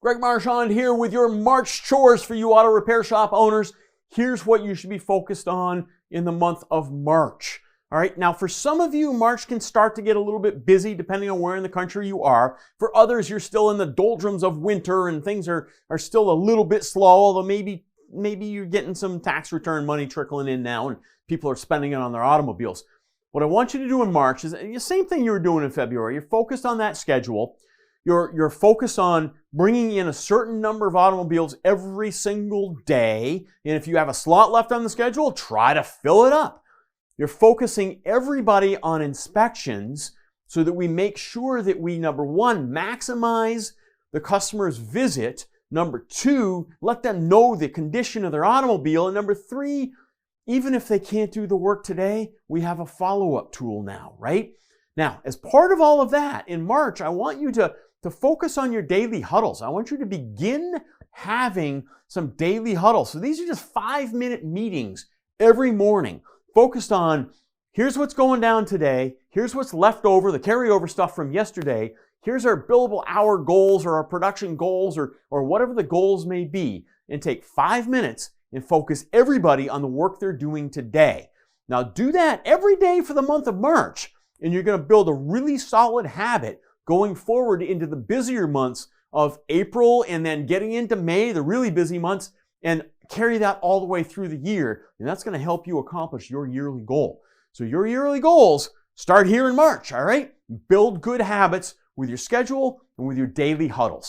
Greg Marchand here with your March chores for you auto repair shop owners. Here's what you should be focused on in the month of March. All right, now for some of you, March can start to get a little bit busy depending on where in the country you are. For others, you're still in the doldrums of winter and things are still a little bit slow, although maybe you're getting some tax return money trickling in now and people are spending it on their automobiles. What I want you to do in March is the same thing you were doing in February. You're focused on that schedule. You're focused on bringing in a certain number of automobiles every single day. And if you have a slot left on the schedule, try to fill it up. You're focusing everybody on inspections so that we make sure that we, number one, maximize the customer's visit. Number two, let them know the condition of their automobile. And number three, even if they can't do the work today, we have a follow-up tool now, right? Now, as part of all of that, in March, I want you to focus on your daily huddles. I want you to begin having some daily huddles. So these are just 5-minute meetings every morning, focused on here's what's going down today, here's what's left over, the carryover stuff from yesterday, here's our billable hour goals or our production goals or whatever the goals may be, and take 5 minutes and focus everybody on the work they're doing today. Now do that every day for the month of March, and you're going to build a really solid habit going forward into the busier months of April and then getting into May, the really busy months, and carry that all the way through the year. And that's going to help you accomplish your yearly goal. So your yearly goals start here in March, all right? Build good habits with your schedule and with your daily huddles.